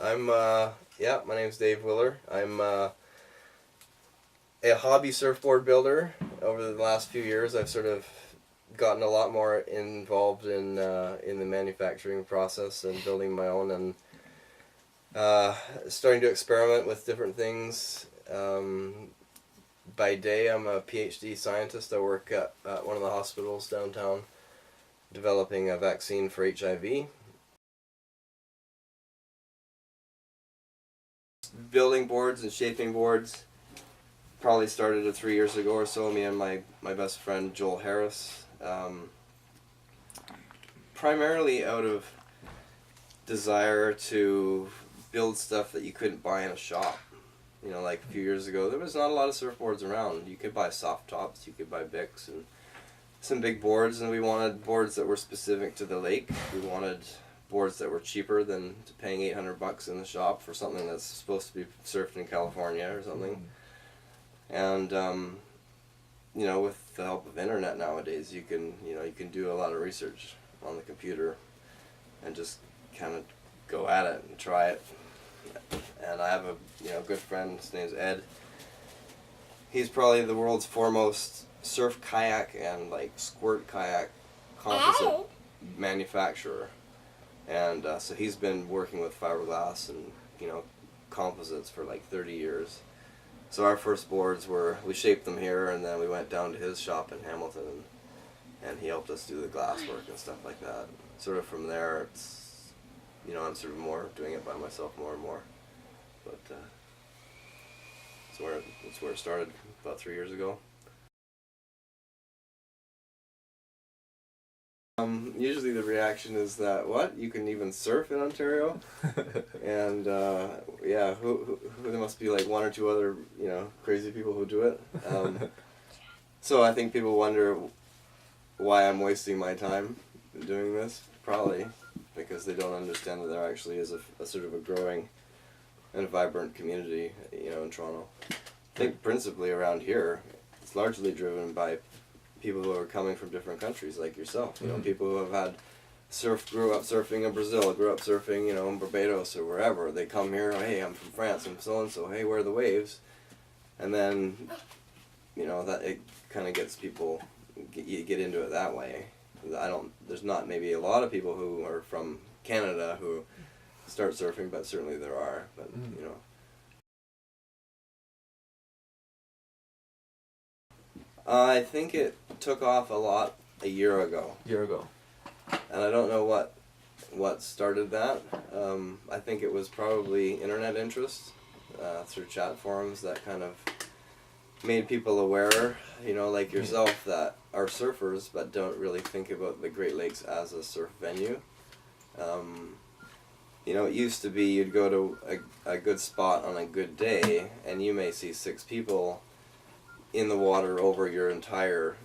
I'm, yeah, my name's Dave Willer. I'm a hobby surfboard builder. Over the last few years, I've sort of gotten a lot more involved in the manufacturing process and building my own, and starting to experiment with different things. By day, I'm a PhD scientist. I work at one of the hospitals downtown developing a vaccine for HIV. Building boards and shaping boards probably started 3 years ago or so. Me and my best friend Joel Harris, primarily out of desire to build stuff that you couldn't buy in a shop. You know, like a few years ago, there was not a lot of surfboards around. You could buy soft tops, you could buy Bics, and some big boards, and we wanted boards that were specific to the lake. We wanted boards that were cheaper than paying $800 in the shop for something that's supposed to be surfed in California or something. And you know, with the help of internet nowadays, you can do a lot of research on the computer and just kind of go at it and try it. And I have a good friend. His name's Ed. He's probably the world's foremost surf kayak and like squirt kayak composite manufacturer. And so he's been working with fiberglass and composites for like 30 years. So our first boards we shaped them here, and then we went down to his shop in Hamilton, and he helped us do the glass work and stuff like that. Sort of from there, it's I'm sort of more doing it by myself more and more. But that's where it started about 3 years ago. Usually the reaction is that, what, you can even surf in Ontario? And yeah, who there must be like one or two other crazy people who do it. So I think people wonder why I'm wasting my time doing this. Probably because they don't understand that there actually is a sort of a growing and vibrant community, in Toronto. I think principally around here, it's largely driven by people who are coming from different countries, like yourself. People who have grew up surfing in Brazil, grew up surfing, in Barbados or wherever. They come here, hey, I'm from France, I'm so and so. Hey, where are the waves? And then, that it kind of gets people. You get into it that way. There's not maybe a lot of people who are from Canada who start surfing, but certainly there are. But I think it took off a lot a year ago. And I don't know what started that. I think it was probably internet interest through chat forums that kind of made people aware, like yourself, that are surfers but don't really think about the Great Lakes as a surf venue. It used to be you'd go to a good spot on a good day and you may see 6 people in the water over your entire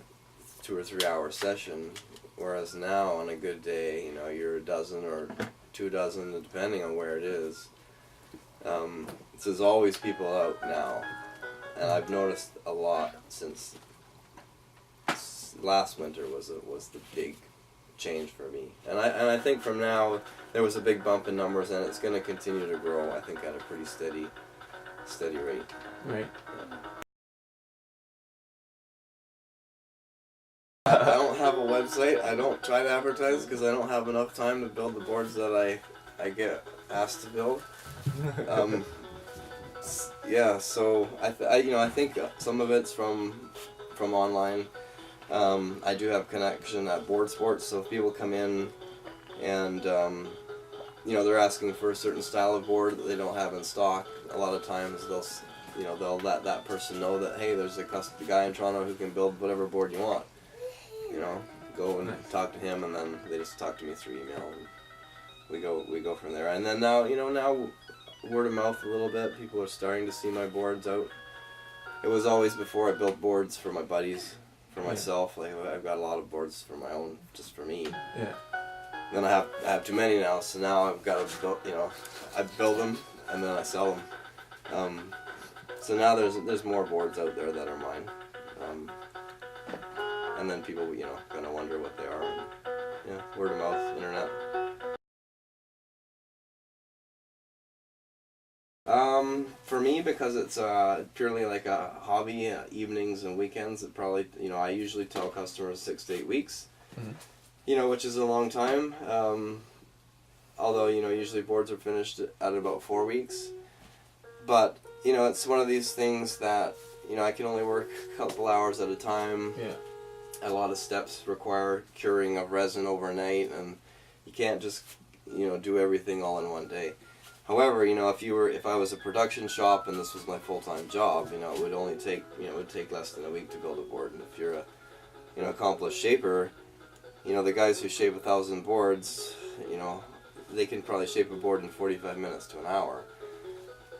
2 or 3 hour session, whereas now on a good day, you're a dozen or 2 dozen, depending on where it is. So there's always people out now, and I've noticed a lot since last winter was the big change for me. And I think from now there was a big bump in numbers, and it's going to continue to grow. I think at a pretty steady rate. Right. Yeah. I don't have a website. I don't try to advertise because I don't have enough time to build the boards that I get asked to build. Yeah, so I think some of it's from online. I do have connection at Board Sports, so if people come in and they're asking for a certain style of board that they don't have in stock, a lot of times they'll let that person know that, hey, there's a guy in Toronto who can build whatever board you want. Go and talk to him, and then they just talk to me through email, and we go from there. And then now word of mouth a little bit. People are starting to see my boards out. It was always before I built boards for my buddies, for myself. Like I've got a lot of boards for my own, just for me. Yeah. Then I have too many now, so now I've got to build. I build them and then I sell them. So now there's more boards out there that are mine. And then people, kind of wonder what they are. And, word of mouth, internet. For me, because it's purely like a hobby, evenings and weekends, it probably, I usually tell customers 6 to 8 weeks, which is a long time. Although, usually boards are finished at about 4 weeks. But, it's one of these things that, I can only work a couple hours at a time. Yeah. A lot of steps require curing of resin overnight, and you can't just, do everything all in one day. However, if I was a production shop and this was my full-time job, it would only take, it would take less than a week to build a board. And if you're a, accomplished shaper, the guys who shape 1,000 boards, they can probably shape a board in 45 minutes to an hour.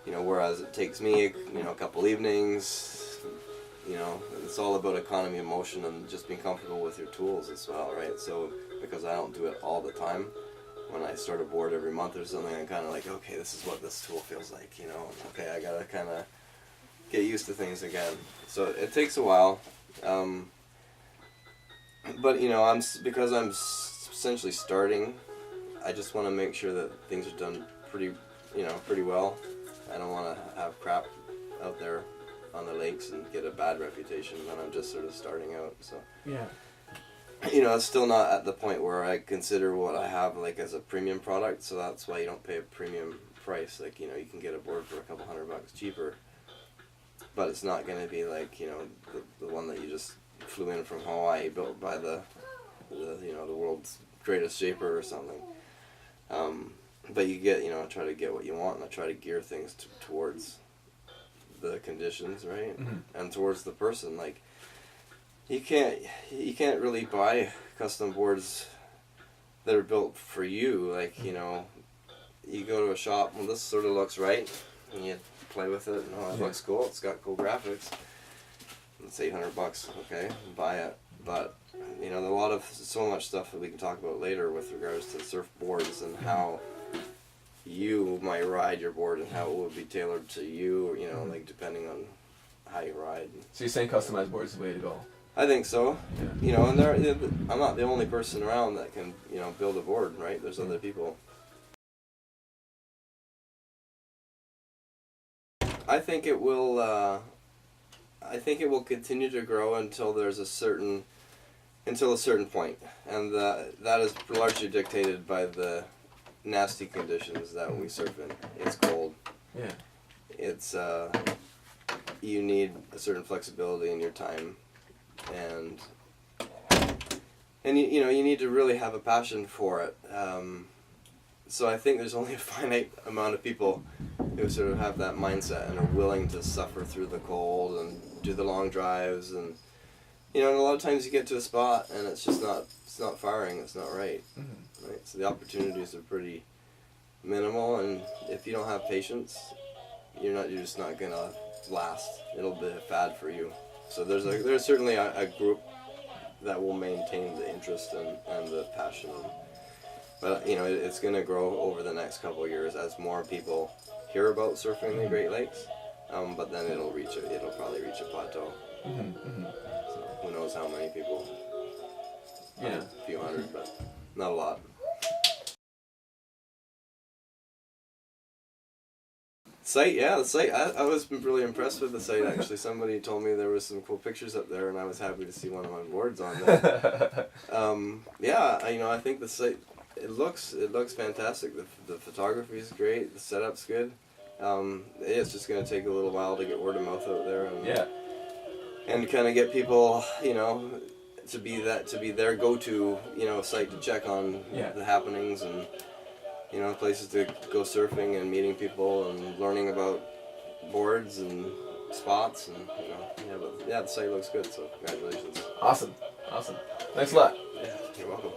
Whereas it takes me, a couple evenings. It's all about economy of motion and just being comfortable with your tools as well, right? So, because I don't do it all the time, when I start a board every month or something, I'm kind of like, okay, this is what this tool feels like, okay, I gotta kind of get used to things again. So it takes a while, but because I'm essentially starting, I just want to make sure that things are done pretty well. I don't want to have crap out there on the lakes and get a bad reputation when I'm just sort of starting out. So yeah. It's still not at the point where I consider what I have like as a premium product, so that's why you don't pay a premium price. Like, you can get a board for a couple $100 cheaper, but it's not going to be like, the one that you just flew in from Hawaii, built by the world's greatest shaper or something. But you get, try to get what you want, and I try to gear things towards the conditions, right? And towards the person. Like, you can't really buy custom boards that are built for you. Like, you go to a shop, well, this sort of looks right, and you play with it, and it looks cool, it's got cool graphics. It's $800, okay, buy it. But, so much stuff that we can talk about later with regards to surfboards and how you might ride your board and how it would be tailored to you, like depending on how you ride. So you're saying customized board is the way to go? I think so. Yeah. And I'm not the only person around that can, build a board, right? There's other people. I think it will continue to grow until a certain point, and that is largely dictated by the nasty conditions that we surf in. It's cold. Yeah. It's you need a certain flexibility in your time, and you need to really have a passion for it. So I think there's only a finite amount of people who sort of have that mindset and are willing to suffer through the cold and do the long drives, and and a lot of times you get to a spot and it's not firing, it's not right. Right? So the opportunities are pretty minimal, and if you don't have patience, you're just not gonna last. It'll be a fad for you. So there's certainly a group that will maintain the interest and the passion. But it's going to grow over the next couple of years as more people hear about surfing the Great Lakes. But then it'll probably reach a plateau. So who knows how many people? Yeah, a few hundred, but not a lot. The site. I was really impressed with the site, actually. Somebody told me there was some cool pictures up there, and I was happy to see one of my boards on there. I think the site, it looks fantastic. The photography is great. The setup's good. It's just going to take a little while to get word of mouth out there, and kind of get people, to be their go-to, site to check on the happenings and. Places to go surfing and meeting people and learning about boards and spots, and the site looks good, so congratulations. Awesome. Thanks a lot. Yeah, you're welcome.